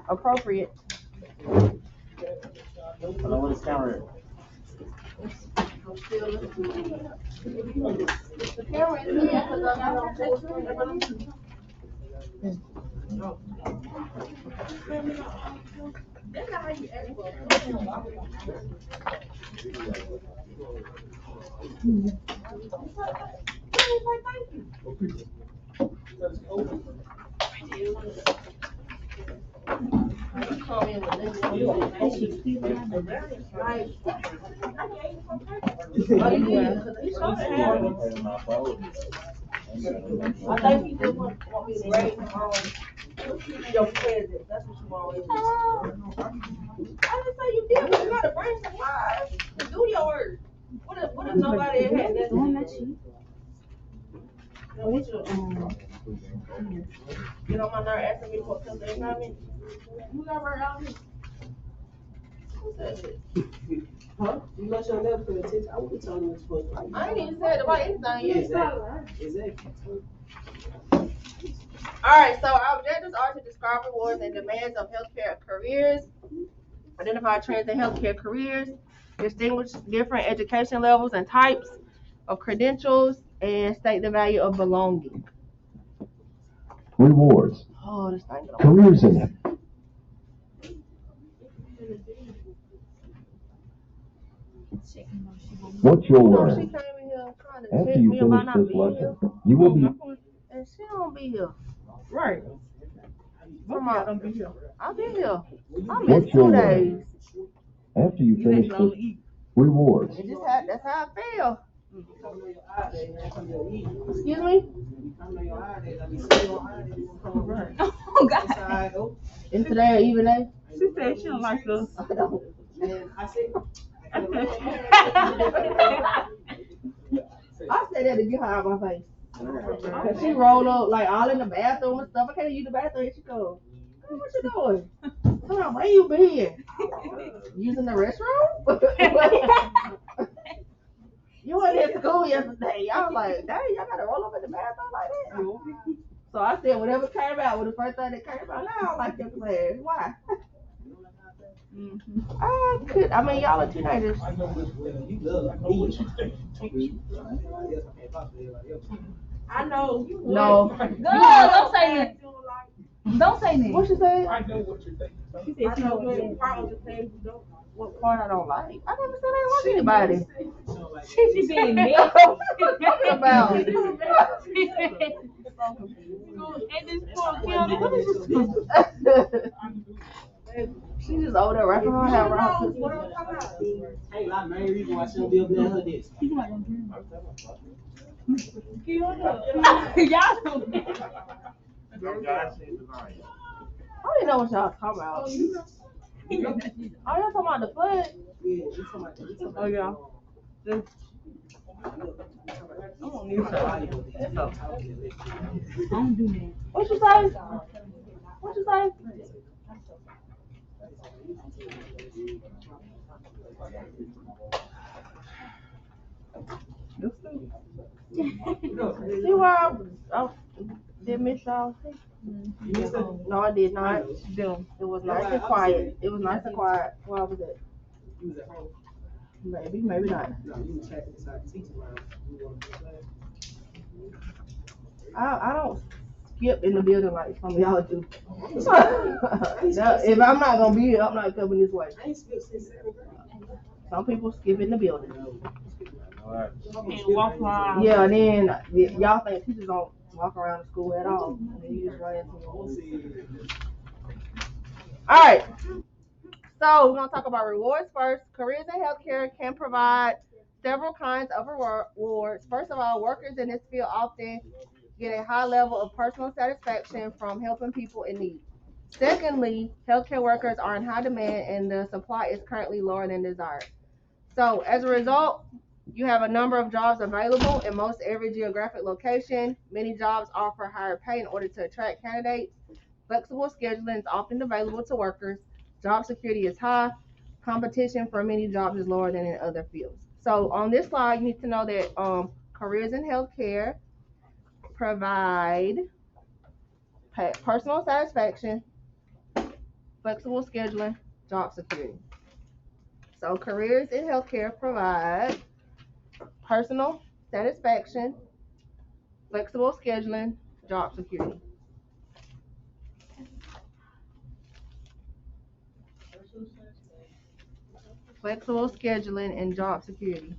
appropriate. I don't know what it's counted. The camera is here because I got on full screen. I think you just want me to grade your present. That's what you always do. I didn't say you did, but you gotta bring supplies to do your work. What if nobody had that? Get on my nerve asking me for a couple of assignments. You got right out here. Who said that? Huh? You let your never pay attention. I would have told you what you're supposed to I ain't even said about anything yet. Exactly. Alright, so our objectives are to describe rewards and demands of healthcare careers, identify trends in healthcare careers, distinguish different education levels and types of credentials, and state the value of belonging. Rewards. Oh, this thing. Careers in it. What you'll She learn came in here trying to after tell you me about finish not this being here, lesson, you will be and she don't be here. Right. Come I on. don't be here. I've been here. I What missed you'll 2 learn days. after you finish You this rewards. That's how I feel. Excuse me? Oh, God. Is today an even day? She said she don't like us. I don't. I said that to get her out of my face. Cause she rolled up like all in the bathroom and stuff. I can't use the bathroom. And she goes, "Hey, what you doing? Come on, where you been? Using the restroom? You went to school yesterday." I was like, "Dang, y'all gotta roll up in the bathroom like that." So I said, whatever came out was the first thing that came out. Now I don't like your class. Why? I mean, y'all are teenagers. I know. No. Girl, don't say that. Don't say that. What she say? I know what you're thinking. She said she don't like What part I don't like? I never said I didn't like anybody. She being messy. Talking about. And this poor Kiana, what is She just over there wrapping her hair around. Hey, like main reason why she don't be up there her desk. Y'all don't I don't even know what y'all talking about. Oh, y'all talking about the flood? Yeah, we talking about Oh, yeah. I don't need to. I don't do that. What you say? What you say? See why I did miss y'all? No, I did not. It was nice and quiet. It was nice and quiet. Where was it? Maybe, maybe not. I don't skip in the building like some of y'all do. If I'm not gonna be here, I'm not coming this way. Some people skip in the building. And walk around. Yeah, and then y'all think teachers don't walk around the school at all. And then you just run into them. All right. So we're gonna talk about rewards first. Careers in healthcare can provide several kinds of rewards. First of all, workers in this field often get a high level of personal satisfaction from helping people in need. Secondly, healthcare workers are in high demand and the supply is currently lower than desired. So as a result, you have a number of jobs available in most every geographic location. Many jobs offer higher pay in order to attract candidates. Flexible scheduling is often available to workers. Job security is high. Competition for many jobs is lower than in other fields. So on this slide, you need to know that careers in healthcare provide personal satisfaction flexible scheduling, job security. So careers in healthcare provide personal satisfaction, flexible scheduling, job security. Flexible scheduling and job security.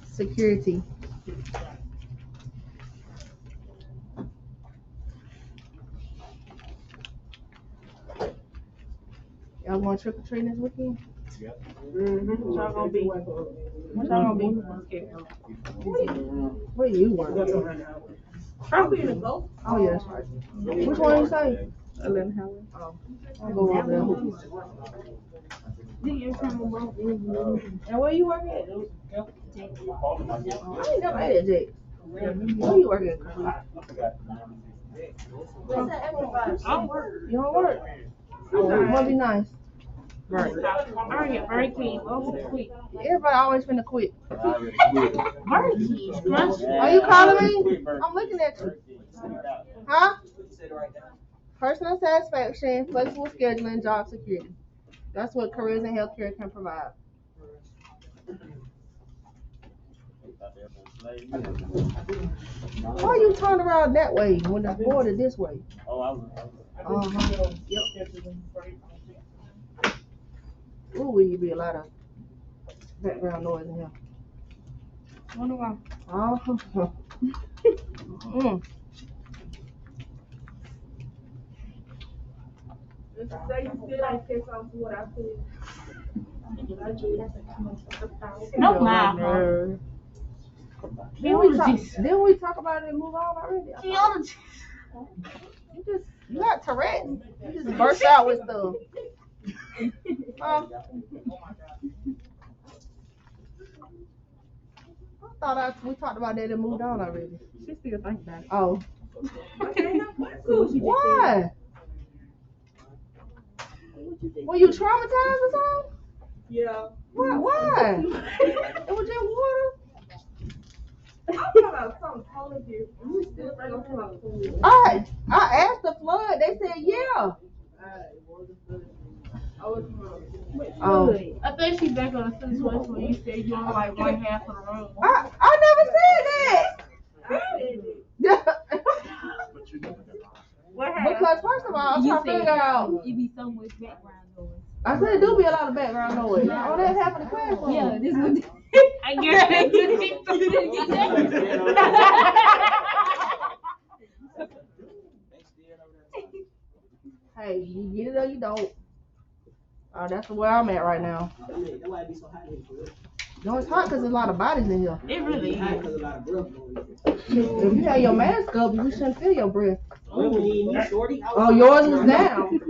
Security. Y'all going trick or treating this weekend? What y'all gonna be? What y'all gonna be? Where you working? Probably in the go. Oh yeah, that's right. Which one you say? Atlanta Highway. I'll go over there. And where you working at? I ain't never ate at Jake's. Where you working at? I don't work. You don't work? Oh, must be nice. I get very clean. Quick. Everybody always finna quit. Very clean. Are you calling me? I'm looking at you. Huh? Personal satisfaction, flexible scheduling, job security. That's what careers in healthcare can provide. Why you turn around that way when the board is this way? Yep. Ooh, will be a lot of background noise in here. Wonder why. Oh. No lie. Didn't we talk about it and move on already? You got Tourette. You just burst out with stuff. I thought we talked about that and moved on already. She still think about it. Oh. Why? Were you traumatized or something? Yeah. Why? It was just water. I'm talking about something totally different. You still think I'm talking about food. I asked the flood. They said yeah. Oh. I think she's back on the situation where you said you only like one half of the room. I never said that. What happened? Because first of all, I'm trying to figure out. It be so much background noise. I said it do be a lot of background noise. Oh, that happened in the classroom. Yeah, this one. I get Hey, you get it or you don't. Oh, that's where I'm at right now. That's why it be so hot in here. No, it's hot because there's a lot of bodies in here. It really It's hot is. because a lot of breath going If you have your mask up, you shouldn't feel your breath. on. When you need me, shorty. Oh, yours was down.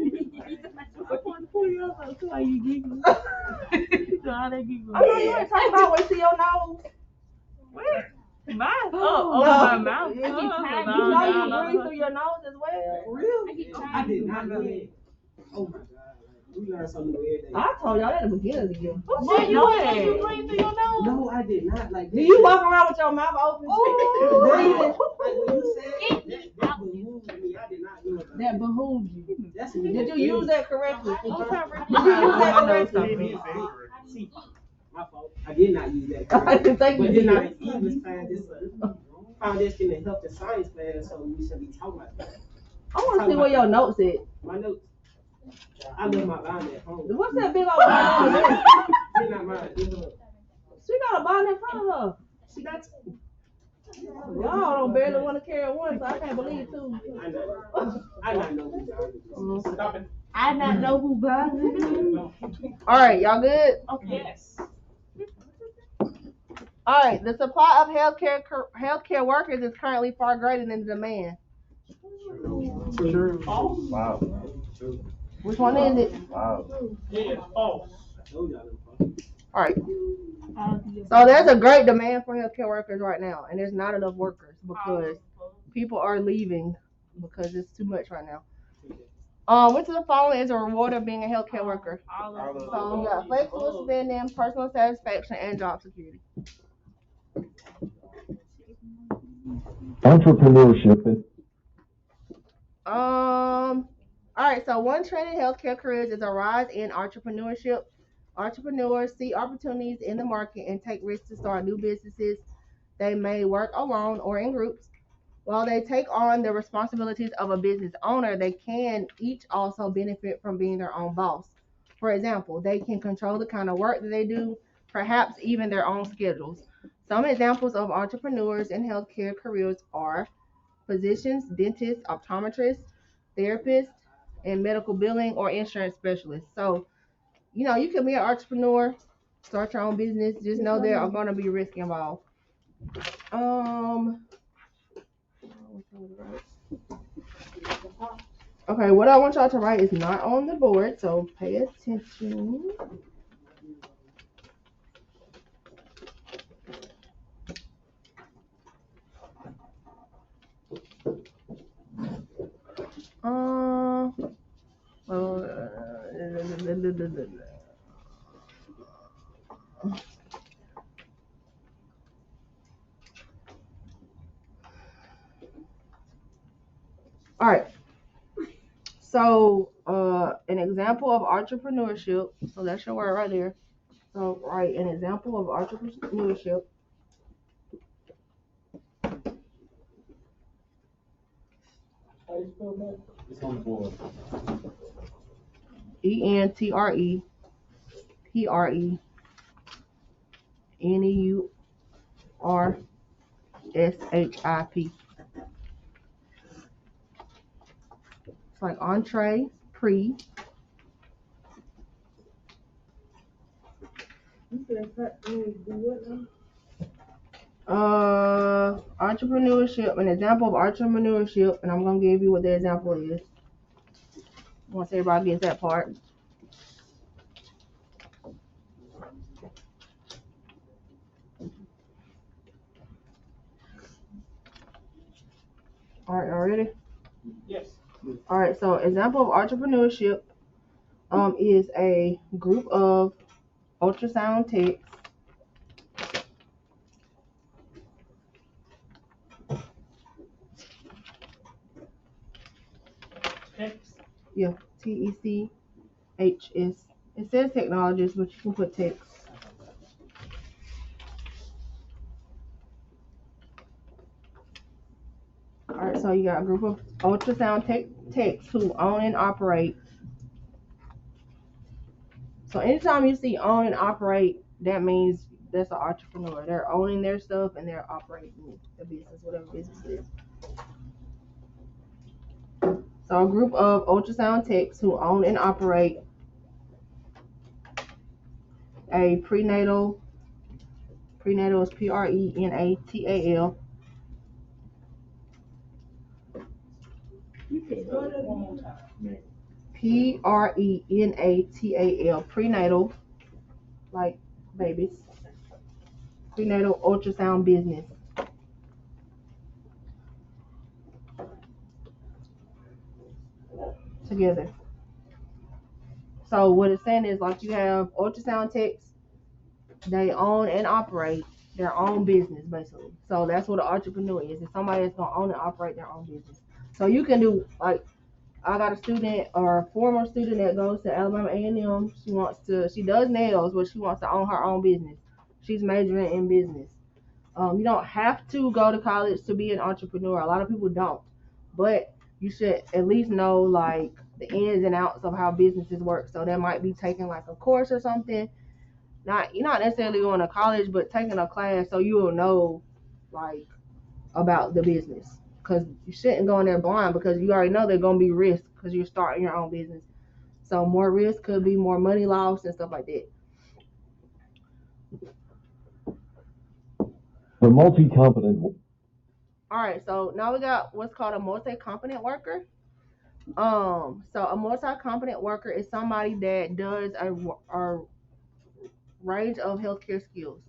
Why you giggling? Why they giggling? I know you ain't talking about when you see your nose. Mine? Oh, over my mouth. You know you breathe through your nose as well. For real? I did not know that. Oh my God. We learn something new every day. I told y'all that at the beginning of the year. What you doing? You breathe through your nose? No, I did not. Like, Do you walk around with your mouth open? Breathing. Like when you said that behooved me, I did not know that. That behooved you. That's Did you use that correctly? See, my fault. I did not use that. I didn't think you But then I did. English class, this foundation in health and science class, so we should be talking about that. I want to see where your notes at. My notes. I left my bind at home. What's that big old bond? It's not mine. It's hers. She got a bond in front of her. She got two. Y'all don't barely want to carry one, so I can't believe two. I know. I not know who bound it. Stop it. I not know who buzzing. All right, y'all good? Yes. All right, the supply of healthcare workers is currently far greater than the demand. True. Wow. Which one is it? Wow. All right. So there's a great demand for healthcare workers right now, and there's not enough workers because people are leaving because it's too much right now. Which of the following is a reward of being a healthcare worker? All of them. So you got flexible spending, personal satisfaction, and job security. Entrepreneurship and All right. So one trend in healthcare careers is a rise in entrepreneurship. Entrepreneurs see opportunities in the market and take risks to start new businesses. They may work alone or in groups. While they take on the responsibilities of a business owner, they can each also benefit from being their own boss. For example, they can control the kind of work that they do, perhaps even their own schedules. Some examples of entrepreneurs in healthcare careers are physicians, dentists, optometrists, therapists, and medical billing or insurance specialists. So, you can be an entrepreneur, start your own business. Just know there are going to be risk involved. Um, Okay, what I want y'all to write is not on the board, so pay attention. All right. So, an example of entrepreneurship. So that's your word right there. So, write an example of entrepreneurship. It's on the board. Entrepreneurship. It's like entree, pre. Entrepreneurship. An example of entrepreneurship, and I'm gonna give you what the example is. Once everybody gets that part. All right, y'all ready? Yes. All right, so example of entrepreneurship is a group of ultrasound techs. Yeah, TECHS. It says technologists, but you can put techs. All right, so you got a group of ultrasound techs who own and operate. So anytime you see own and operate, that means that's an entrepreneur. They're owning their stuff and they're operating the business, whatever business it is. So a group of ultrasound techs who own and operate a prenatal is PRENATAL. PRENATAL, prenatal, like babies. Prenatal ultrasound business. Together. So what it's saying is like you have ultrasound techs, they own and operate their own business basically. So that's what an entrepreneur is. It's somebody that's gonna own and operate their own business. So you can do like I got a student or a former student that goes to Alabama A&M. She does nails, but she wants to own her own business. She's majoring in business. You don't have to go to college to be an entrepreneur. A lot of people don't, but you should at least know like the ins and outs of how businesses work. So that might be taking like a course or something. You're not necessarily going to college, but taking a class so you will know like about the business. Because you shouldn't go in there blind because you already know there's going to be risk because you're starting your own business. So more risk could be more money loss and stuff like that. the multi-competent. All right, so now we got what's called a multi-competent worker. So a multi-competent worker is somebody that does a range of healthcare skills.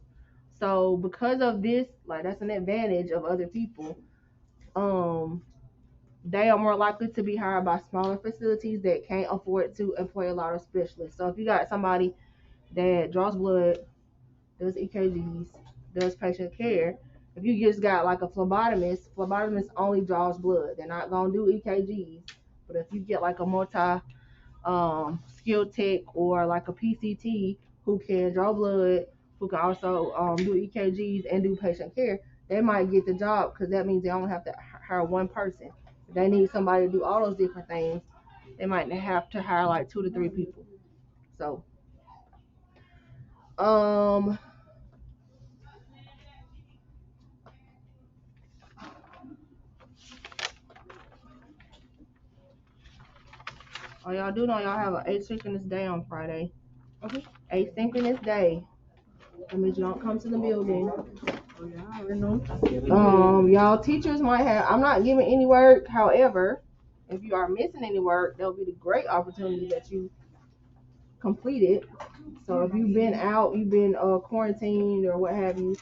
So because of this, like that's an advantage of other people. they are more likely to be hired by smaller facilities that can't afford to employ a lot of specialists. So if you got somebody that draws blood, does EKGs, does patient care, if you just got like a phlebotomist only draws blood. They're not gonna do EKGs. But if you get like a multi skilled tech or like a PCT who can draw blood, who can also do EKGs and do patient care, they might get the job because that means they only have to hire one person. If they need somebody to do all those different things, they might have to hire like 2 to 3 people. So, um, oh, y'all do know y'all have an asynchronous day on Friday. Okay. Asynchronous day. That means you don't come to the building. Oh, yeah, I already know. Y'all teachers might have. I'm not giving any work. However, if you are missing any work, there'll be the great opportunity that you complete it. So if you've been out, you've been quarantined or what have you,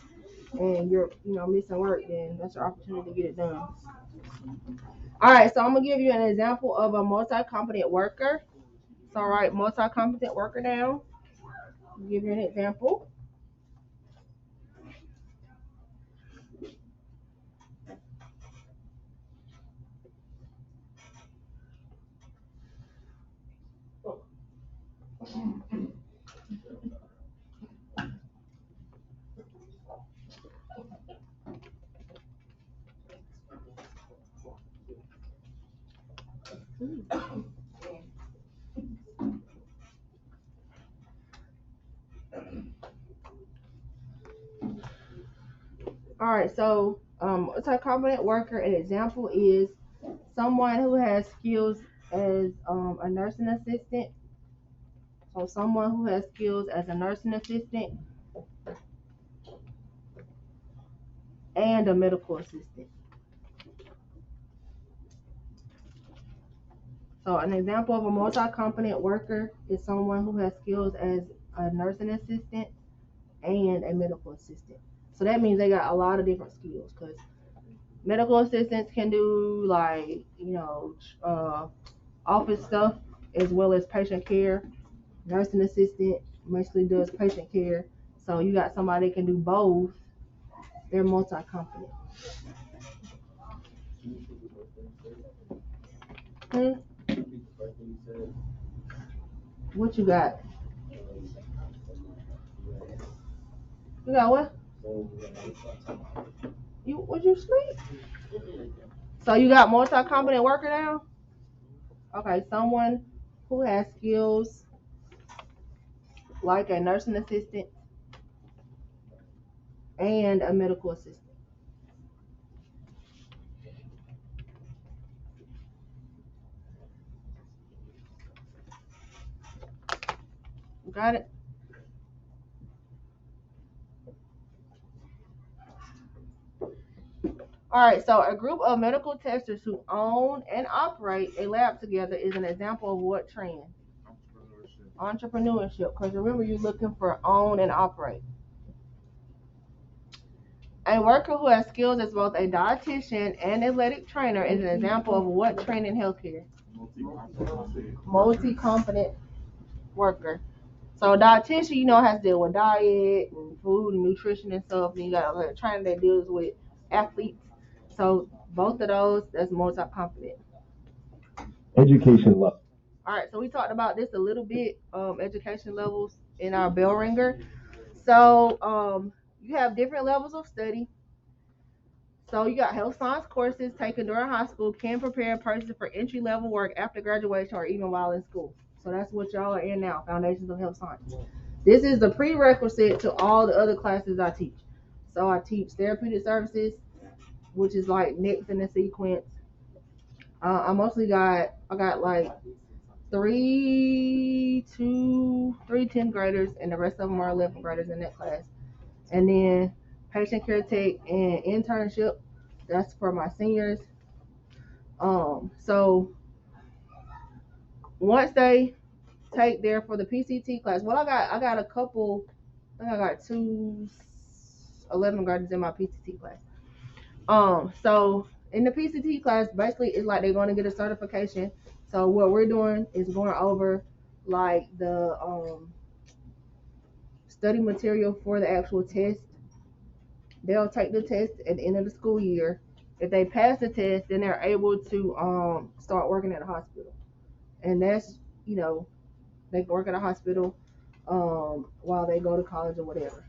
and you're missing work, then that's your opportunity to get it done. All right, so I'm gonna give you an example of a multi-competent worker. So write multi-competent worker down. I'll give you an example. All right, so multi-competent worker, an example is someone who has skills as a nursing assistant. So someone who has skills as a nursing assistant and a medical assistant. So an example of a multi-competent worker is someone who has skills as a nursing assistant and a medical assistant. So that means they got a lot of different skills because medical assistants can do like, office stuff as well as patient care. Nursing assistant mostly does patient care. So you got somebody that can do both. They're multi-competent. What you got? You got what? Would you sleep? So you got multi-competent worker now? Okay, someone who has skills like a nursing assistant and a medical assistant. Got it? All right, so a group of medical testers who own and operate a lab together is an example of what trend? Entrepreneurship. Because remember, you're looking for own and operate. A worker who has skills as both a dietitian and athletic trainer is an example of what trend in healthcare? Multi-competent worker. So a dietitian, has to deal with diet and food and nutrition and stuff. And you got a trainer that deals with athletes. So both of those, that's multi-competent. Education level. All right, so we talked about this a little bit, education levels in our bell ringer. So you have different levels of study. So you got health science courses taken during high school can prepare a person for entry-level work after graduation or even while in school. So that's what y'all are in now, Foundations of Health Science. This is the prerequisite to all the other classes I teach. So I teach therapeutic services, which is like next in the sequence. I got like three 10th graders, and the rest of them are 11th graders in that class. And then patient care tech and internship, that's for my seniors. So once they take there for the PCT class, well, I got a couple. I think I got 2 11 graders in my PCT class. So in the PCT class, basically it's like they're going to get a certification. So what we're doing is going over like the study material for the actual test. They'll take the test at the end of the school year. If they pass the test, then they're able to start working at a hospital. And that's, you know, they can work at a hospital while they go to college or whatever.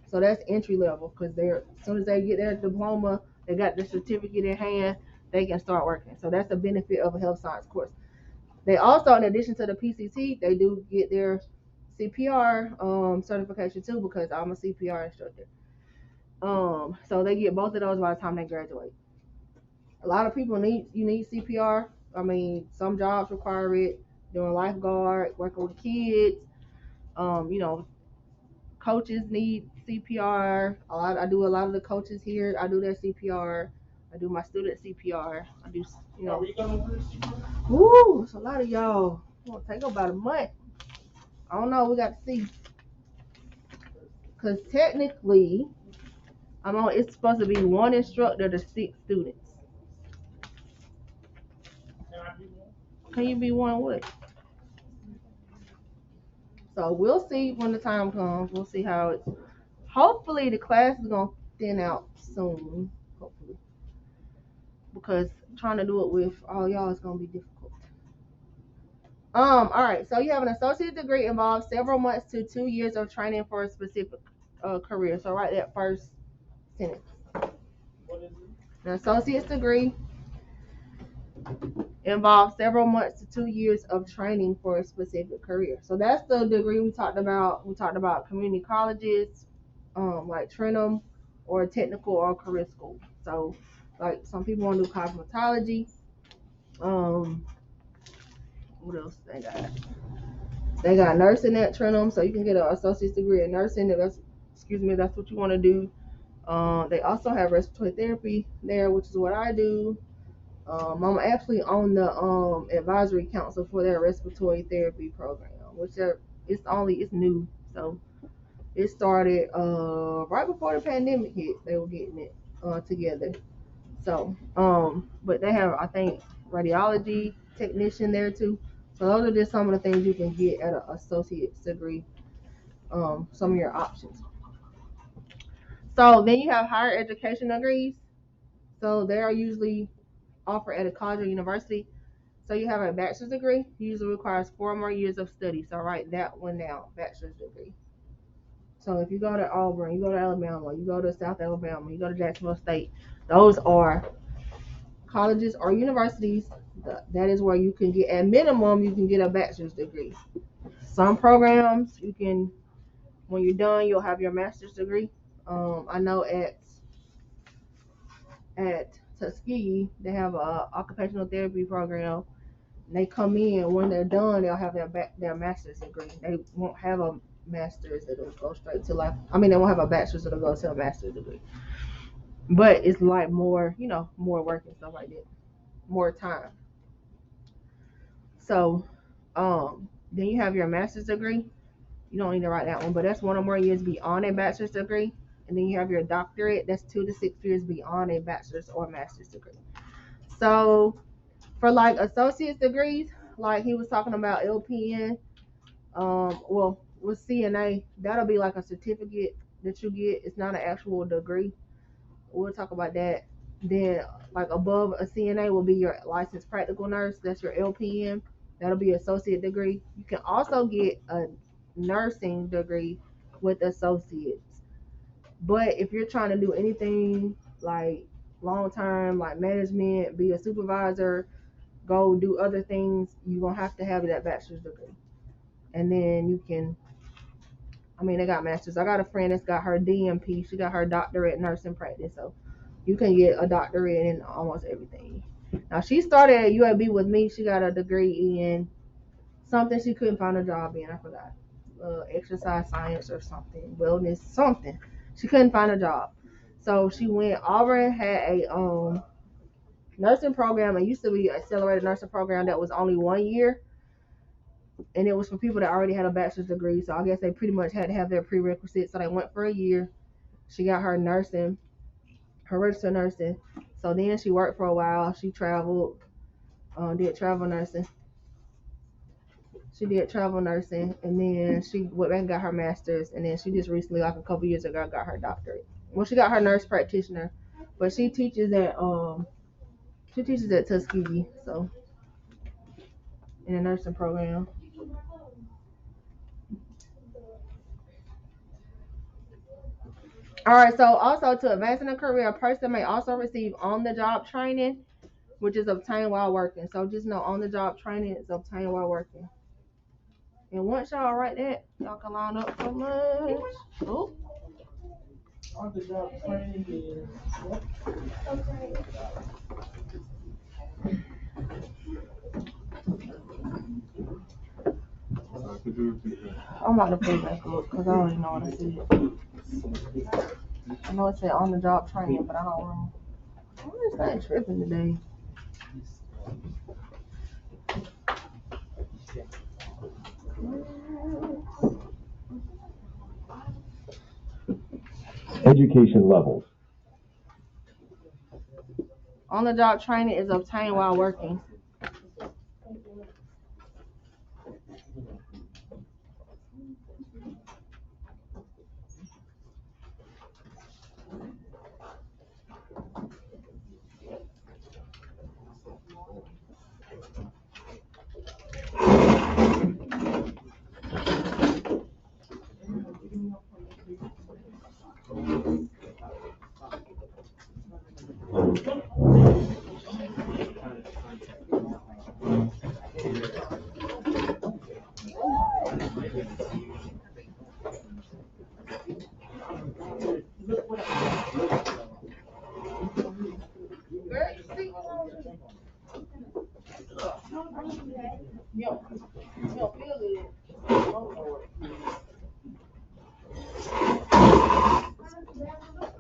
So that's entry level because they're as soon as they get their diploma, they got the certificate in hand, they can start working. So that's the benefit of a health science course. They also, in addition to the PCT, they do get their CPR certification too because I'm a CPR instructor. So they get both of those by the time they graduate. A lot of people need CPR. I mean, some jobs require it. Doing lifeguard, working with kids. You know, coaches need CPR. I do a lot of the coaches here. I do their CPR. I do my student CPR. I do, you know. Woo, it's a lot of y'all. It's gonna take about a month. I don't know. We got to see. Cause technically, it's supposed to be one instructor to 6 students. Can you be one what? So we'll see when the time comes. We'll see how it's. Hopefully the class is gonna thin out soon. Hopefully, because trying to do it with all y'all is gonna be difficult. All right. So you have an associate degree involves several months to 2 years of training for a specific career. So write that first sentence. An associate's degree involves several months to 2 years of training for a specific career. So that's the degree we talked about. We talked about community colleges, like Trenum, or technical or career school. So, like some people want to do cosmetology. What else they got? They got nursing at Trenum, so you can get an associate's degree in nursing. If that's what you want to do. They also have respiratory therapy there, which is what I do. I'm actually on the advisory council for their respiratory therapy program, which it's new, so it started right before the pandemic hit. They were getting it together. So, but they have, I think, radiology technician there too. So those are just some of the things you can get at an associate's degree. Some of your options. So then you have higher education degrees. So they are usually offered at a college or university. So you have a bachelor's degree, usually requires 4 more years of study. So write that one down, bachelor's degree. So if you go to Auburn, you go to Alabama, you go to South Alabama, you go to Jacksonville State, those are colleges or universities. That is where you can get, at minimum, you can get a bachelor's degree. Some programs, you can, when you're done, you'll have your master's degree. I know at Tuskegee, they have a occupational therapy program. They come in, when they're done, they'll have their master's degree. They won't have a master's that'll go straight to life. I mean, they won't have a bachelor's that'll go to a master's degree. But it's like more, more work and stuff like that, more time. So, then you have your master's degree. You don't need to write that one, but that's 1 or more years beyond a bachelor's degree. And then you have your doctorate. That's 2 to 6 years beyond a bachelor's or master's degree. So for like associate's degrees, like he was talking about LPN, with CNA, that'll be like a certificate that you get. It's not an actual degree. We'll talk about that. Then like above a CNA will be your licensed practical nurse. That's your LPN. That'll be associate degree. You can also get a nursing degree with associates. But if you're trying to do anything like long term, like management, be a supervisor, go do other things, you're gonna have to have that bachelor's degree. And then you can, they got masters. I got a friend that's got her DMP. She got her doctorate in nursing practice. So you can get a doctorate in almost everything. Now she started at UAB with me. She got a degree in something she couldn't find a job in. I forgot. Exercise science or something, wellness, something. She couldn't find a job. So she went, Auburn had a nursing program. It used to be an accelerated nursing program that was only 1 year. And it was for people that already had a bachelor's degree. So I guess they pretty much had to have their prerequisites. So they went for a year. She got her nursing, her registered nursing So then she worked for a while. She traveled, did travel nursing. She did travel nursing, and then she went back and got her master's, and then she just recently, like a couple years ago, got her doctorate. Well, she got her nurse practitioner, but she teaches at Tuskegee, so in a nursing program. All right, so also to advance in a career, a person may also receive on-the-job training, which is obtained while working. So just know on-the-job training is obtained while working. And once y'all write that, y'all can line up for lunch. Oh, On the job training is what? I'm about to put it back up because I already know what I said. I know it said on-the-job training, but I don't know. I'm just not tripping today. Education levels. On-the-job training is obtained while working.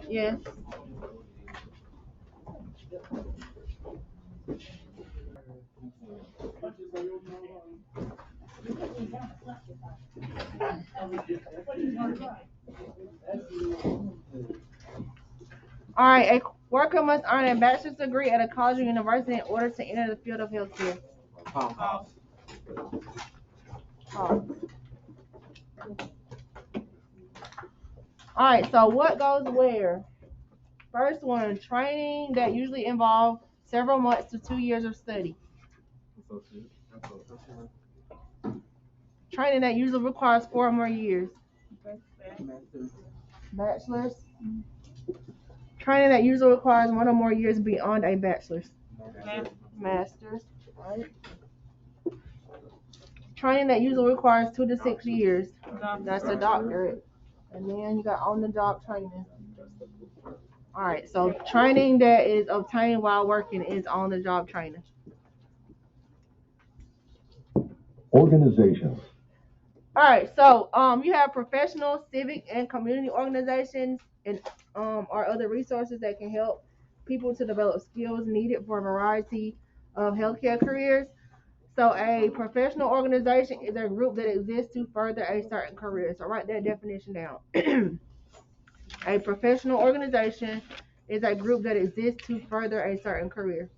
Yeah. All right, a worker must earn a bachelor's degree at a college or university in order to enter the field of healthcare. False. Oh. All right, so what goes where? First one, training that usually involves several months to 2 years of study. Training that usually requires 4 or more years. Bachelor's. Training that usually requires 1 or more years beyond a bachelor's. Master's. Right. Training that usually requires 2 to 6 years. That's a doctorate. And then you got on-the-job training. All right, so training that is obtained while working is on-the-job training. Organizations. All right, so you have professional, civic, and community organizations and or other resources that can help people to develop skills needed for a variety of healthcare careers. So a professional organization is a group that exists to further a certain career. So write that definition down. A professional organization is a group that exists to further a certain career.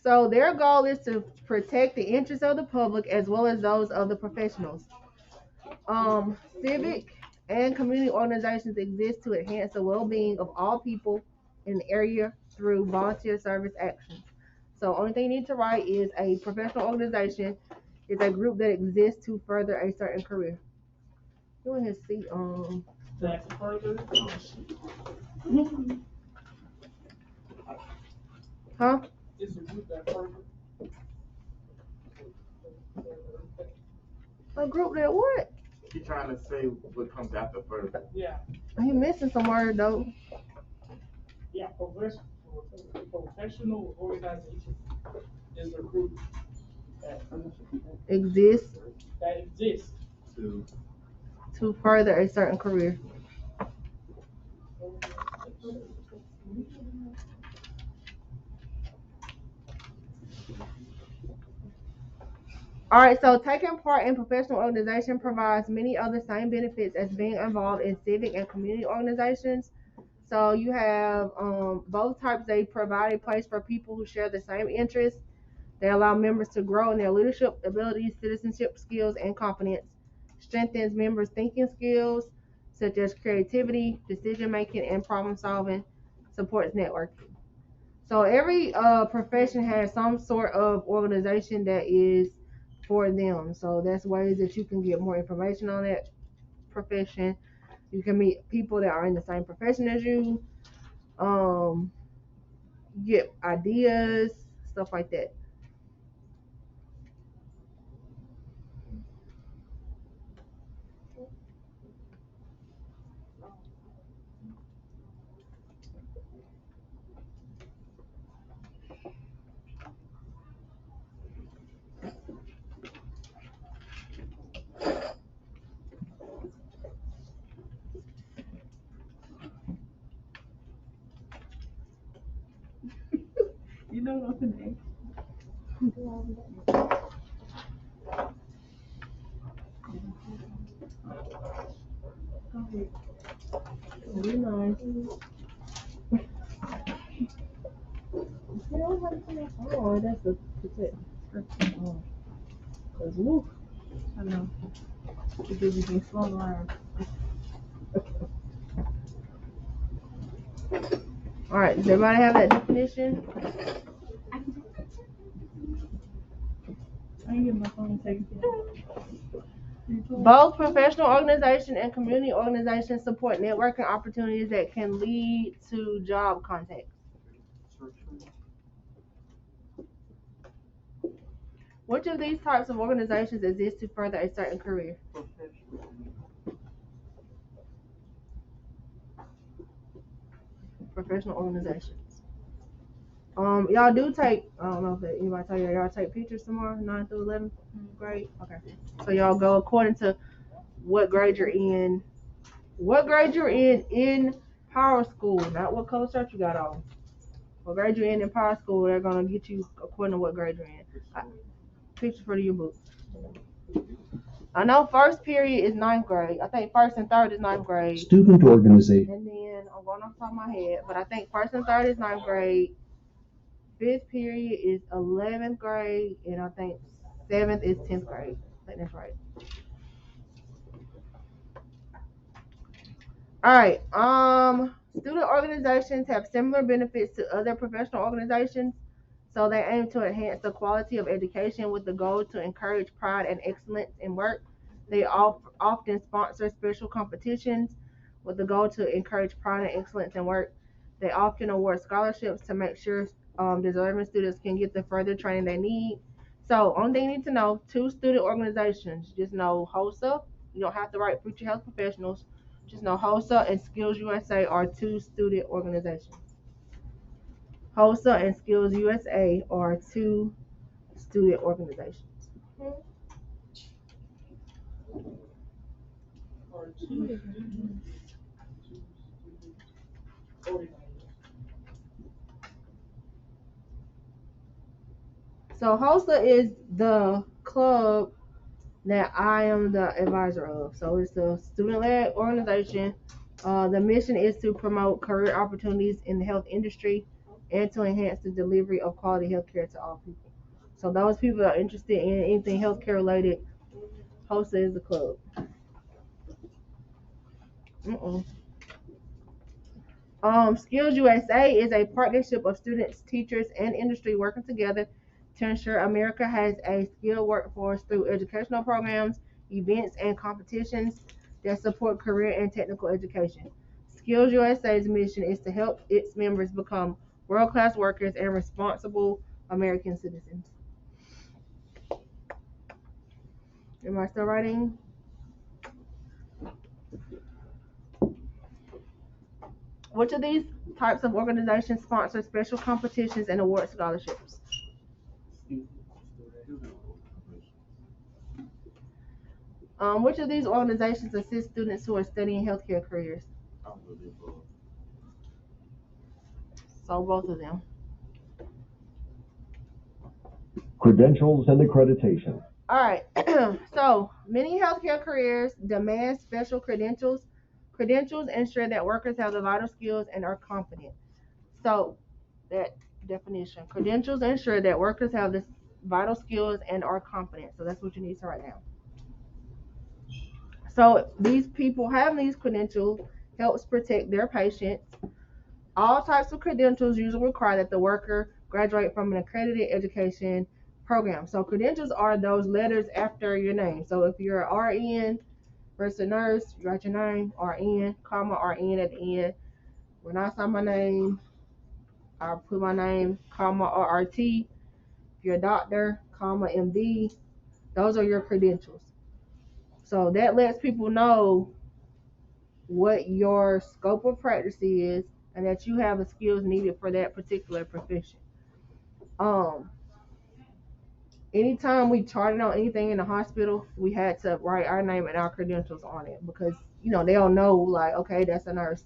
So their goal is to protect the interests of the public as well as those of the professionals. Civic and community organizations exist to enhance the well-being of all people in the area through volunteer service actions. So only thing you need to write is a professional organization is a group that exists to further a certain career. Go ahead and see. That's further. Huh? It's a group that further. A group that what? He trying to say what comes after further. Yeah. He missing some word though. Yeah. Professional organization is a group that Exists exists to further a certain career. All right, so taking part in professional organization provides many of the same benefits as being involved in civic and community organizations. So you have both types. They provide a place for people who share the same interests. They allow members to grow in their leadership abilities, citizenship skills, and confidence. Strengthens members' thinking skills, such as creativity, decision making, and problem solving. Supports networking. So every profession has some sort of organization that is for them. So that's ways that you can get more information on that profession. You can meet people that are in the same profession as you. Um, get ideas, stuff like that. You know what I'm saying? Be nice. Oh, that's a cassette. Oh, 'cause woo. I know. The baby been slung around. All right, does everybody have that definition? I ain't getting my phone taken care of. Both professional organizations and community organizations support networking opportunities that can lead to job contacts. Which of these types of organizations exist to further a certain career? Professional organizations. Y'all do take, I don't know if anybody tell you, y'all take pictures tomorrow, 9 through 11th grade? Okay. So y'all go according to what grade you're in. What grade you're in Power School, not what color shirt you got on. What grade you're in Power School, they're gonna get you according to what grade you're in. Picture for the yearbook. I know first period is 9th grade. I think first and third is 9th grade. Student organization. And then I'm going off the top of my head, but I think first and third is 9th grade. 5th period is 11th grade, and I think 7th is 10th grade. I think that's right. All right. Student organizations have similar benefits to other professional organizations. So they aim to enhance the quality of education with the goal to encourage pride and excellence in work. They often sponsor special competitions with the goal to encourage pride and excellence in work. They often award scholarships to make sure deserving students can get the further training they need. So, only thing you need to know, two student organizations. Just know HOSA. You don't have to write Future Health Professionals. Just know HOSA and Skills USA are two student organizations. HOSA and Skills USA are two student organizations. So HOSA is the club that I am the advisor of. So it's a student-led organization. The mission is to promote career opportunities in the health industry and to enhance the delivery of quality healthcare to all people. So those people that are interested in anything healthcare related, HOSA is the club. Skills USA is a partnership of students, teachers, and industry working together to ensure America has a skilled workforce through educational programs, events, and competitions that support career and technical education. Skills USA's mission is to help its members become world-class workers and responsible American citizens. Am I still writing? Which of these types of organizations sponsor special competitions and award scholarships? Which of these organizations assist students who are studying healthcare careers? So both of them. Credentials and accreditation. All right. So many healthcare careers demand special credentials Credentials ensure that workers have the vital skills and are competent. So that definition. Credentials ensure that workers have the vital skills and are competent. So that's what you need to write down. So these people having these credentials helps protect their patients. All types of credentials usually require that the worker graduate from an accredited education program. So credentials are those letters after your name. So if you're an RN versus a nurse, you write your name, RN, comma, RN at the end. When I sign my name, I put my name, comma, RRT. If you're a doctor, comma, MD. Those are your credentials. So that lets people know what your scope of practice is and that you have the skills needed for that particular profession. Anytime we charted on anything in the hospital, we had to write our name and our credentials on it because they'll know, like, okay, that's a nurse,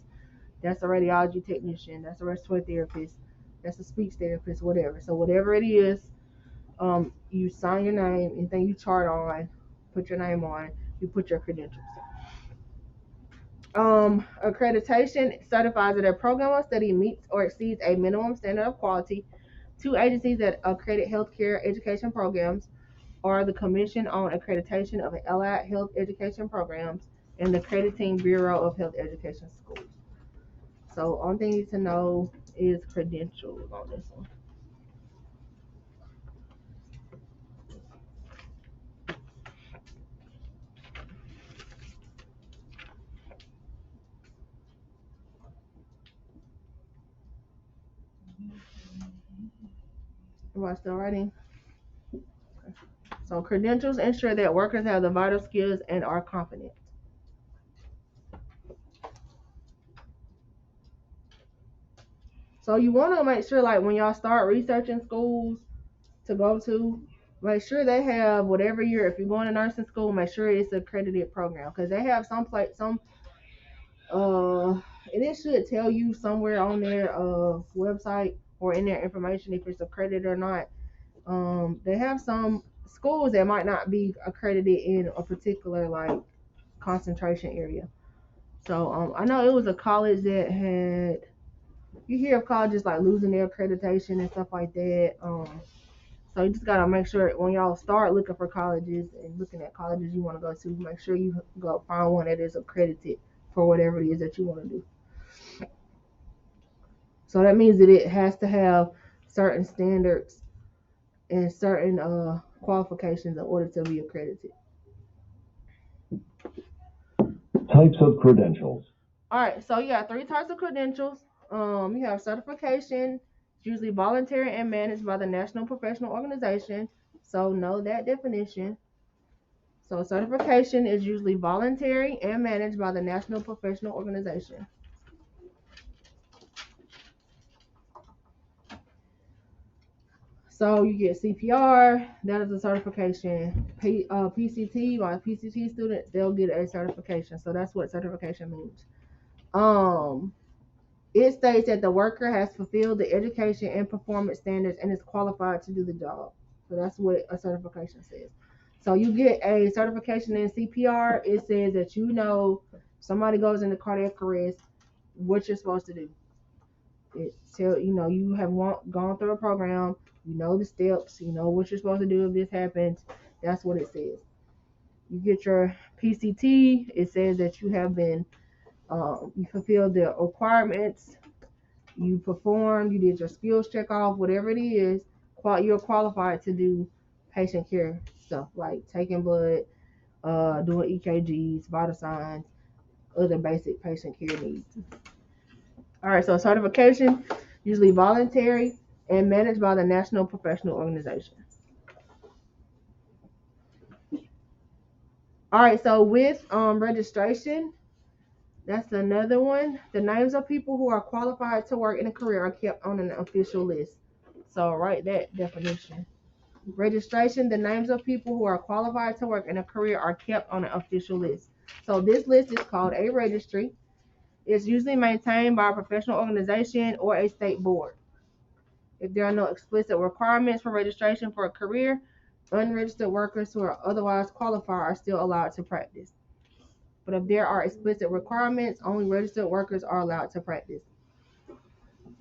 that's a radiology technician, that's a respiratory therapist, that's a speech therapist, whatever. So whatever it is, you sign your name, anything you chart on, put your name on, you put your credentials. Accreditation certifies that a program or study meets or exceeds a minimum standard of quality. Two agencies that accredit healthcare education programs are the Commission on Accreditation of Allied Health Education Programs and the Accrediting Bureau of Health Education Schools. So only thing you need to know is credentials on this one. Am I still writing? So credentials ensure that workers have the vital skills and are competent. So you want to make sure, like, when y'all start researching schools to go to, make sure they have whatever year. If you're going to nursing school, make sure it's an accredited program because they have and it should tell you somewhere on their website or in their information if it's accredited or not. They have some schools that might not be accredited in a particular concentration area. So I know it was a college that had. You hear of colleges like losing their accreditation and stuff like that. So you just gotta make sure when y'all start looking for colleges and looking at colleges you want to go to, make sure you go find one that is accredited for whatever it is that you want to do. So that means that it has to have certain standards and certain qualifications in order to be accredited. Types of credentials. All right, so you got 3 types of credentials. You have certification, usually voluntary and managed by the National Professional Organization. So know that definition. So certification is usually voluntary and managed by the National Professional Organization. So you get CPR, that is a certification. PCT, my PCT students, they'll get a certification. So that's what certification means. It states that the worker has fulfilled the education and performance standards and is qualified to do the job. So that's what a certification says. So you get a certification in CPR. It says that somebody goes into cardiac arrest, what you're supposed to do. It tell you have gone through a program. You know the steps. You know what you're supposed to do if this happens. That's what it says. You get your PCT. It says that you have been you fulfilled the requirements, you performed, you did your skills check off, whatever it is, you're qualified to do patient care stuff like taking blood, doing EKGs, vital signs, other basic patient care needs. All right, so certification, usually voluntary and managed by the National Professional Organization. All right, so with registration, that's another one. The names of people who are qualified to work in a career are kept on an official list. So write that definition. Registration, the names of people who are qualified to work in a career are kept on an official list. So this list is called a registry. It's usually maintained by a professional organization or a state board. If there are no explicit requirements for registration for a career, unregistered workers who are otherwise qualified are still allowed to practice. but if there are explicit requirements, only registered workers are allowed to practice.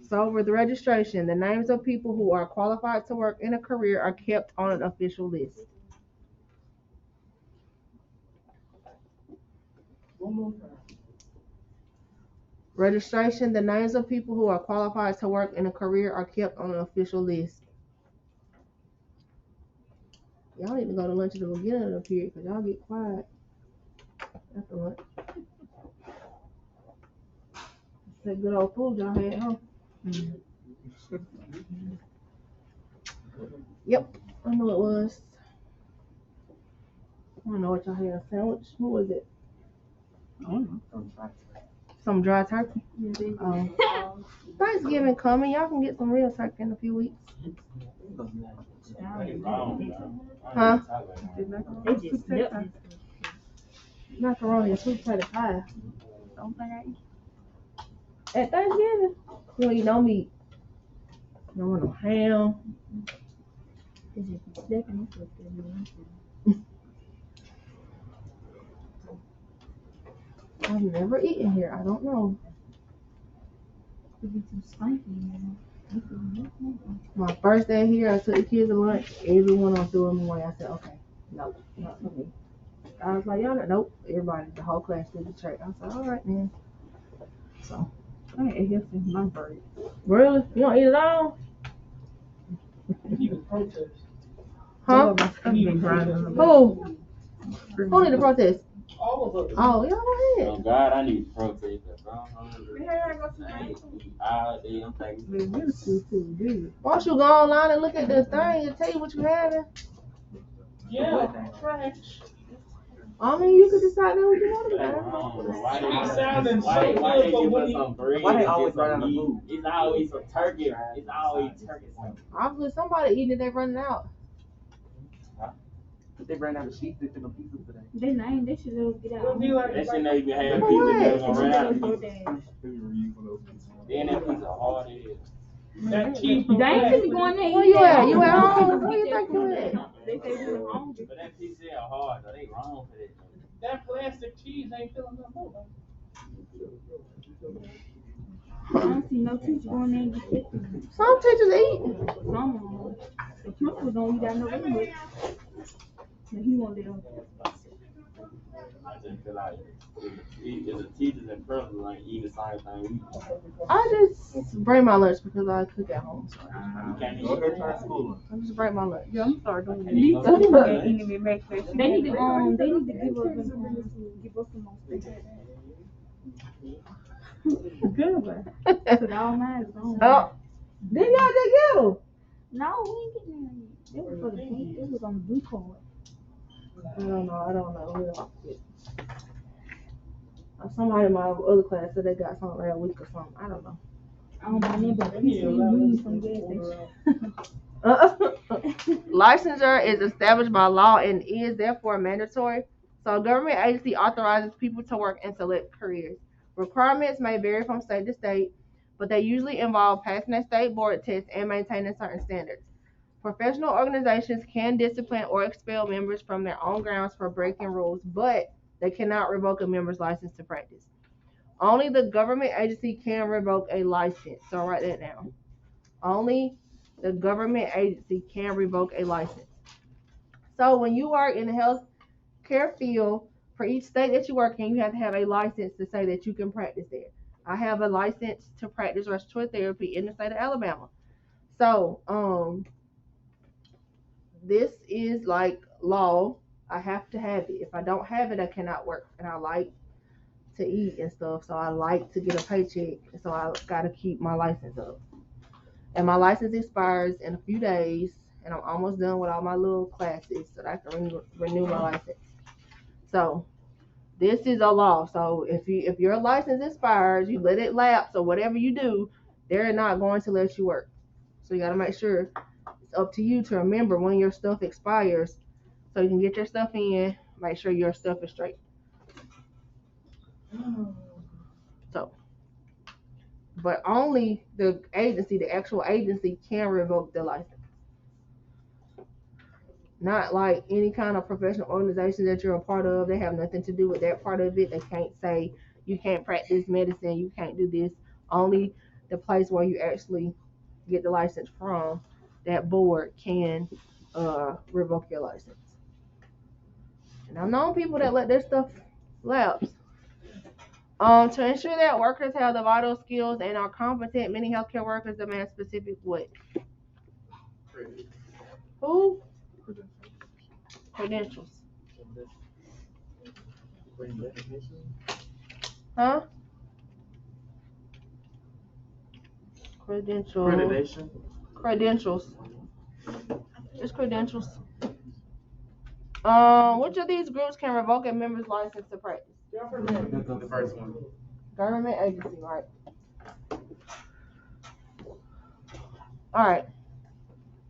So with registration, the names of people who are qualified to work in a career are kept on an official list. Registration, the names of people who are qualified to work in a career are kept on an official list. Y'all need to go to lunch at the beginning of the period because y'all get quiet after lunch. It's that good old food y'all had, huh? Yep, I know it was. I don't know what y'all had, a sandwich? What was it? Some dry turkey? Thanksgiving coming, y'all can get some real turkey in a few weeks. Huh? They just slipped. Macaroni and sweet potato pie. Don't think I eat. At Thanksgiving, you don't eat no meat. You don't want no ham. They just be slipping. It's what they're doing. I've never eaten here. I don't know. It be too spicy, man. My first day here, I took the kids to lunch. Everyone on threw them away. I said, okay, no, not for me. I was like, y'all know, nope. Everybody, the whole class did the church. I was like, all right, man. So, I ain't ate here since my birthday. really? You don't eat it all? Huh? I've been grinding. Who? Who need to protest? All of us. Oh, y'all go ahead. Oh God, I need to protest that, bro. I'm hungry. I ain't eat all day. I'm thinking. Man, really food good. Why don't you go online and look at this thing and tell you what you having? Yeah, trash. I mean, you could decide that what you want to Like, have. why It sounded why so they good, give but when us you- some bread? Why they and always get some run out of meat? food? It's always some turkey. It's always turkey stuff. Obviously, somebody eating it, they running out. They ran out of sheep, they took them pieces today. They name, they should let get out. It'll be like- That shit not even have For people what? that gonna run out of So pieces. damn. Then that piece of hard is. That cheap. They ain't finna go in there. Where eat you that. at? You at home? Where you think you at? They say you at home. But that piece there hard, though. They wrong for that. That plastic cheese ain't filling up no. I don't see no teacher going there and get sick. Some teachers eat. Some, the principal don't eat out no way. But he won't let them. I just feel like if the teachers and principals ain't eating the same thing we eat. I just bring my lunch because I cook at home. So You can't Go eat ahead, try school. I just bring my lunch. Yeah, I'm start doing These that. people Can't eat me back there. They need to give us some more space. Good, but Cause all mine is gone. Oh, didn't y'all just get them? No, we ain't getting there yet. It was for the pink. It was on the blue card. I don't know. We don't get. Somebody in my other class said they got something last week or something. I don't know. I don't buy nothing but PCE weed from the gas station. Licensure is established by law and is therefore mandatory. So a government agency authorizes people to work in select careers. Requirements may vary from state to state, but they usually involve passing a state board test and maintaining certain standards. Professional organizations can discipline or expel members from their own grounds for breaking rules, but they cannot revoke a member's license to practice. Only the government agency can revoke a license. So write that down. Only the government agency can revoke a license. So when you work in the healthcare field, for each state that you work in, you have to have a license to say that you can practice there. I have a license to practice respiratory therapy in the state of Alabama. So, this is like law. I have to have it. If I don't have it, I cannot work. And I like to eat and stuff, so I like to get a paycheck. So I gotta keep my license up. And my license expires in a few days, and I'm almost done with all my little classes so that I can renew my license. So this is a law. So if your license expires, you let it lapse or whatever you do, they're not going to let you work. So you gotta make sure it's up to you to remember when your stuff expires, so you can get your stuff in. Make sure your stuff is straight. So, but only the agency, the actual agency, can revoke the license. not like any kind of professional organization that you're a part of. They have nothing to do with that part of it. They can't say you can't practice medicine, you can't do this. Only the place where you actually get the license from, that board can revoke your license. And I've known people that let their stuff lapse. To ensure that workers have the vital skills and are competent, many healthcare workers demand specific what? Who? Credentials. Huh? Credentials. Accreditation. Credentials. It's credentials. Which of these groups can revoke a member's license to practice? The first one. Government agency, right? All right.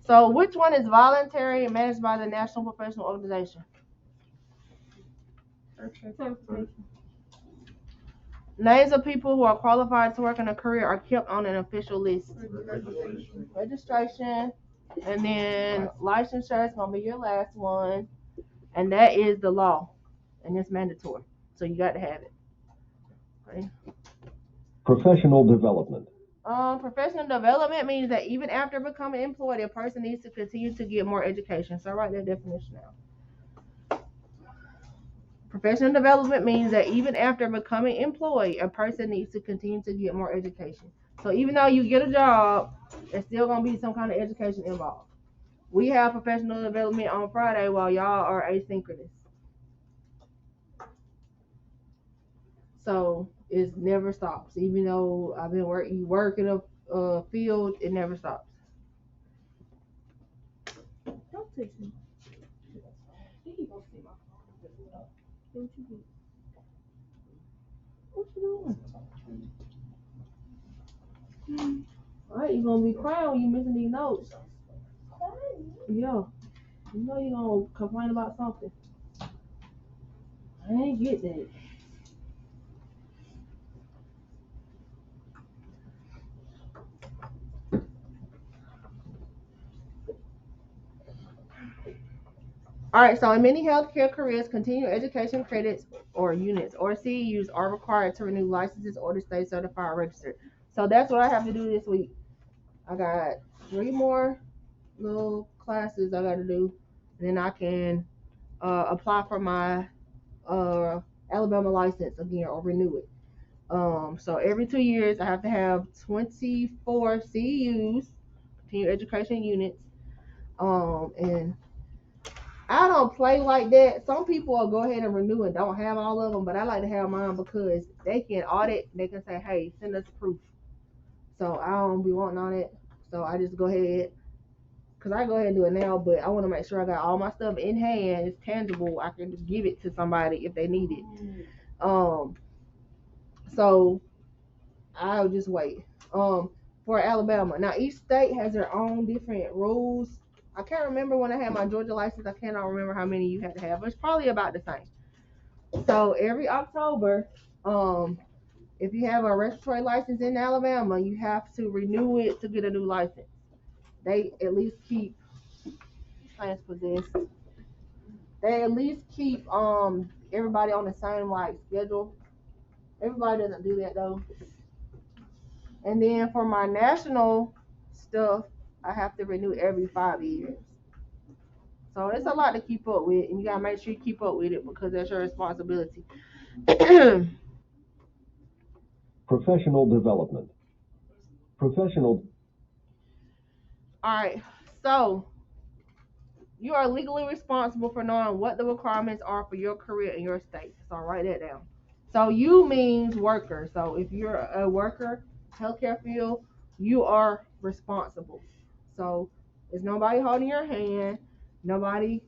So, which one is voluntary and managed by the National Professional Organization? Names of people who are qualified to work in a career are kept on an official list. Registration, and then licensure is gonna be your last one, and that is the law, and it's mandatory, so you got to have it. Okay. Professional development. Professional development means that even after becoming employed, a person needs to continue to get more education. So write that definition down. Professional development means that even after becoming employed, a person needs to continue to get more education. So even though you get a job, there's still gonna be some kind of education involved. We have professional development on Friday while y'all are asynchronous. So it never stops. Even though I've been you work in a field, it never stops. Don't touch me. What you doing? All right, you're gonna be crying when you're missing these notes. Yeah, you know you're gonna complain about something. I ain't get that. All right, so in many healthcare careers, continuing education credits or units or CEUs are required to renew licenses or to stay certified or registered. So that's what I have to do this week. I got 3 more little classes I got to do, and then I can apply for my Alabama license again or renew it. So every 2 years I have to have 24 CEUs, continuing education units, and I don't play like that. Some people will go ahead and renew and don't have all of them, but I like to have mine because they can audit. They can say, hey, send us proof. So I don't be wanting on it. So I just go ahead, because I go ahead and do it now, but I want to make sure I got all my stuff in hand. It's tangible. I can just give it to somebody if they need it. So I'll just wait. For Alabama. Now, each state has their own different rules. I can't remember when I had my Georgia license. I cannot remember how many you had to have. It's probably about the same. So every October, if you have a respiratory license in Alabama, you have to renew it to get a new license. They at least keep They at least keep everybody on the same like schedule. Everybody doesn't do that though. And then for my national stuff, I have to renew every 5 years. So it's a lot to keep up with, and you gotta make sure you keep up with it because that's your responsibility. Professional development. Professional. All right, so you are legally responsible for knowing what the requirements are for your career in your state. So write that down. So you means worker. So if you're a worker, healthcare field, you are responsible. So there's nobody holding your hand. Nobody,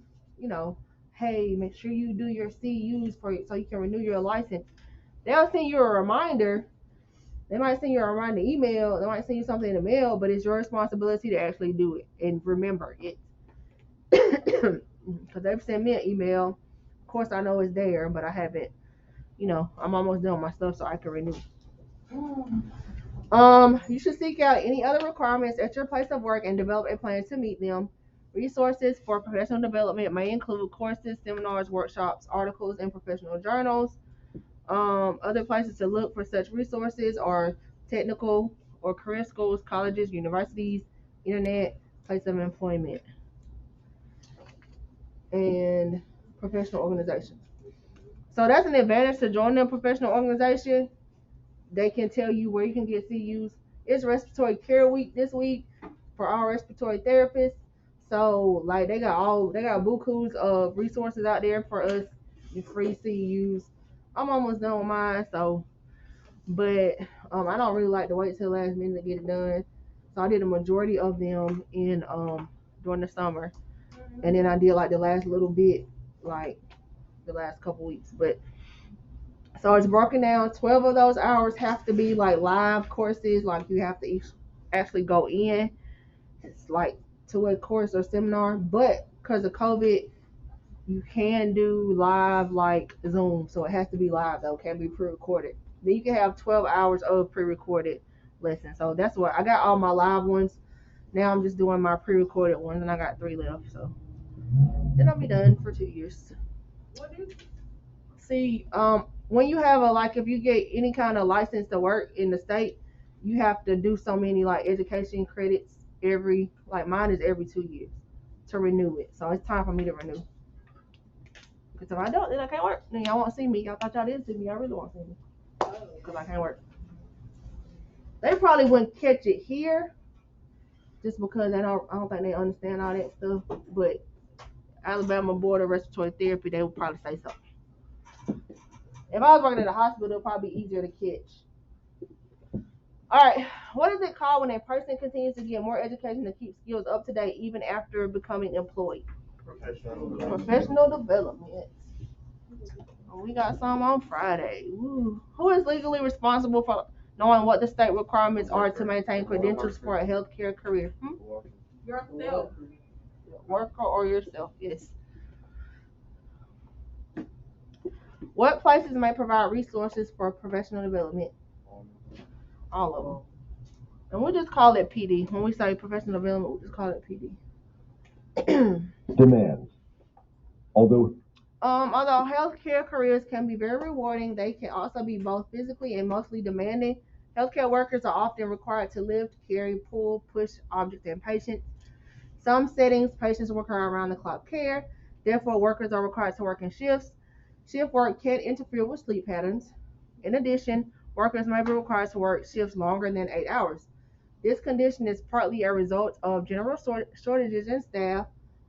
hey, make sure you do your CUs so you can renew your license. They'll send you a reminder. They might send you a reminder email. They might send you something in the mail, but it's your responsibility to actually do it and remember it. Because they've sent me an email. Of course, I know it's there, but I haven't. I'm almost done with my stuff so I can renew. You should seek out any other requirements at your place of work and develop a plan to meet them. Resources for professional development may include courses, seminars, workshops, articles, and professional journals. Other places to look for such resources are technical or career schools, colleges, universities, internet, place of employment, and professional organizations. So that's an advantage to joining a professional organization. They can tell you where you can get CUs. It's Respiratory Care Week this week for all respiratory therapists. So like they got bukus of resources out there for us and free CUs. I'm almost done with mine, so but I don't really like to wait till the last minute to get it done. So I did a majority of them in during the summer, and then I did like the last little bit, like the last couple weeks. But so it's broken down. 12 of those hours have to be like live courses, like you have to actually go in. It's like to a course or seminar, but because of COVID, you can do live like Zoom, so it has to be live though, can't be pre-recorded. Then you can have 12 hours of pre-recorded lessons. So that's what I got all my live ones. Now I'm just doing my pre-recorded ones, and I got 3 left. So then I'll be done for 2 years. What is See, when you have if you get any kind of license to work in the state, you have to do so many like education credits mine is every 2 years to renew it. So it's time for me to renew. Because if I don't, then I can't work. Then y'all won't see me. Y'all thought y'all didn't see me. Y'all really won't see me. Because I can't work. They probably wouldn't catch it here just because I don't think they understand all that stuff. But Alabama Board of Respiratory Therapy, they would probably say something. If I was working at a hospital, it would probably be easier to catch. All right, what is it called when a person continues to get more education to keep skills up to date even after becoming employed? Professional development. We got some on Friday. Woo. Who is legally responsible for knowing what the state requirements are to maintain credentials for a healthcare career? yourself? Worker or yourself, yes. What places may provide resources for professional development? All of them. And we'll just call it PD. When we say professional development, we'll just call it PD. Demands. Although healthcare careers can be very rewarding, they can also be both physically and mostly demanding. Healthcare workers are often required to lift, carry, pull, push objects and patients. Some settings, patients require around-the-clock care. Therefore, workers are required to work in shifts. Shift work can interfere with sleep patterns. In addition, workers may be required to work shifts longer than 8 hours. This condition is partly a result of general shortages in staff.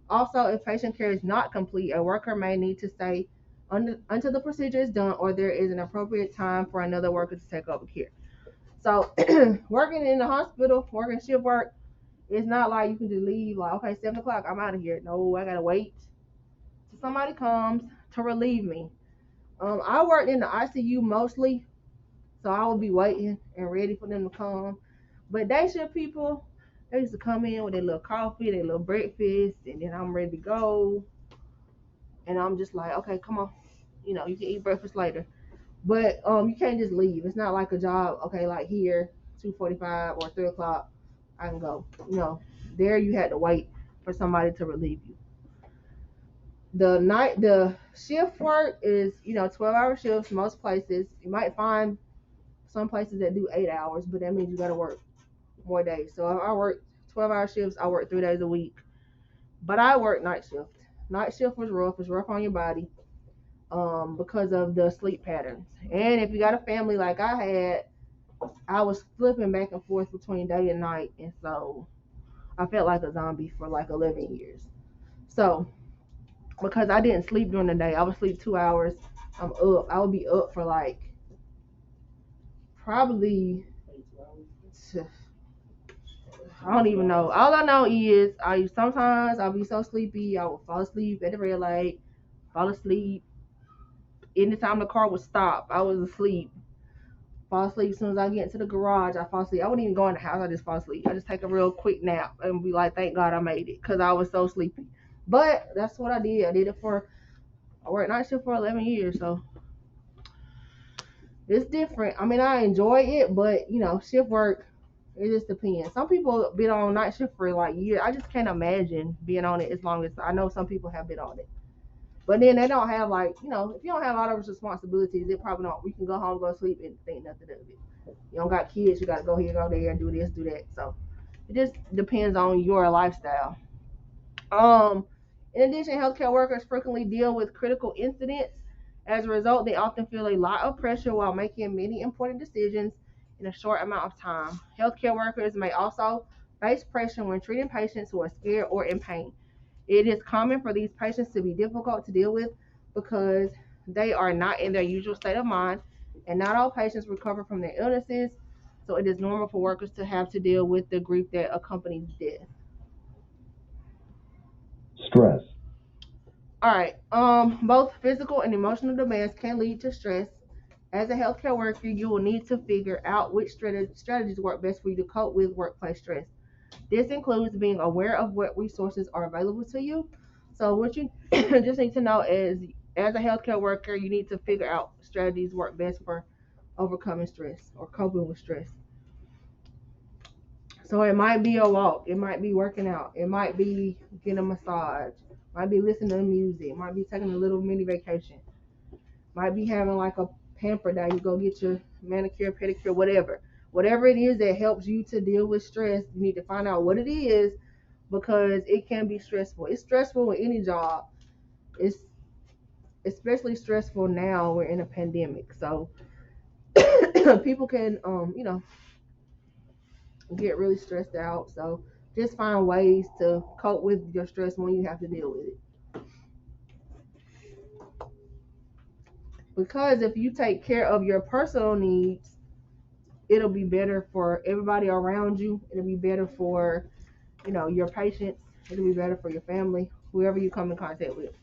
Also, if patient care is not complete, a worker may need to stay until the procedure is done or there is an appropriate time for another worker to take over care. So, working in the hospital, working shift work, it's not like you can just leave, like, okay, 7 o'clock, I'm out of here. No, I gotta wait till somebody comes to relieve me. I worked in the ICU mostly, so I would be waiting and ready for them to come. But day shift people, they used to come in with their little coffee, their little breakfast, and then I'm ready to go. And I'm just like, okay, come on. You can eat breakfast later. But you can't just leave. It's not like a job, okay, like here, 2:45 or 3 o'clock, I can go. There you had to wait for somebody to relieve you. The shift work is, 12-hour shifts most places. You might find some places that do 8 hours, but that means you got to work more days. So if I work 12-hour shifts, I work 3 days a week. But I work night shift. Night shift was rough. It's rough on your body because of the sleep patterns. And if you got a family like I had, I was flipping back and forth between day and night. And so I felt like a zombie for like 11 years. So because I didn't sleep during the day, I would sleep 2 hours. I'm up. I would be up for like probably, I don't even know. All I know is sometimes I'll be so sleepy, I would fall asleep at the red light, fall asleep. Anytime the car would stop, I was asleep. Fall asleep as soon as I get into the garage, I fall asleep. I wouldn't even go in the house, I just fall asleep. I just take a real quick nap and be like, thank God I made it, because I was so sleepy. But that's what I did. I worked night shift for 11 years, so it's different. I mean, I enjoy it, but shift work, It just depends. Some people been on night shift for like years. I just can't imagine being on it as long as I know some people have been on it. But then they don't have like, you know, if you don't have a lot of responsibilities, it probably don't. We can go home, go to sleep, and think nothing of it. You don't got kids, you got to go here, go there, and do this, do that. So it just depends on your lifestyle. In addition, healthcare workers frequently deal with critical incidents. As a result, they often feel a lot of pressure while making many important decisions in a short amount of time. Healthcare workers may also face pressure when treating patients who are scared or in pain. It is common for these patients to be difficult to deal with because they are not in their usual state of mind, and not all patients recover from their illnesses, so it is normal for workers to have to deal with the grief that accompanies death. Stress. All right. Both physical and emotional demands can lead to stress. As a healthcare worker, you will need to figure out which strategies work best for you to cope with workplace stress. This includes being aware of what resources are available to you. So what you just need to know is, as a healthcare worker, you need to figure out strategies work best for overcoming stress or coping with stress. So it might be a walk, it might be working out, it might be getting a massage, might be listening to music, might be taking a little mini vacation, might be having like a pamper day, you go get your manicure, pedicure, whatever it is that helps you to deal with stress. You need to find out what it is, because it can be stressful. It's stressful with any job. It's especially stressful now, we're in a pandemic, so people can get really stressed out. So just find ways to cope with your stress when you have to deal with it. Because if you take care of your personal needs, it'll be better for everybody around you. It'll be better for, your patients. It'll be better for your family, whoever you come in contact with.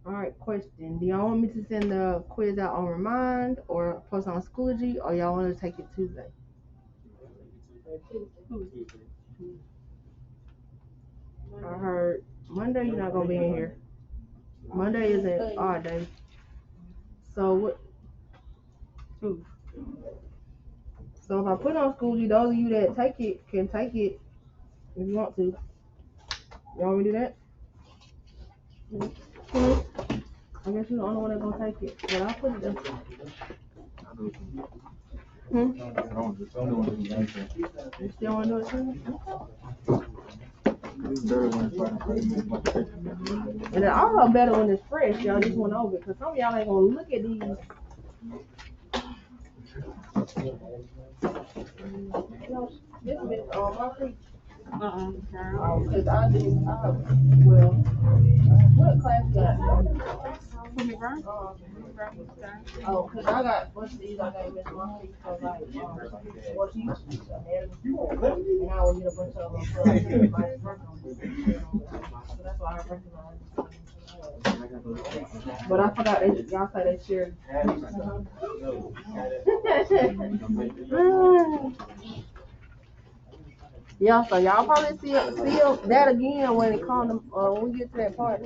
All right, question. Do y'all want me to send the quiz out on Remind or post on Schoology, or y'all want to take it Tuesday? I heard Monday you're not going to be in here. Monday is an odd day. So what? So if I put on Schoology, those of you that take it can take it if you want to. Y'all want me to do that? I guess you're the only one that's gonna take it, but I'll put it there. You still wanna do it too? And it's also better when it's fresh. Y'all just went over it, because some of y'all ain't gonna look at these. This is my preach. Because what class you got? Oh, because I got a bunch of these I got Miss Monkey, so like, what she used to do, and I will get a bunch of them for like everybody's birthday. So that's why I recognize. But I forgot y'all say they shared. Yeah, so y'all probably see that again when it comes when we get to that part.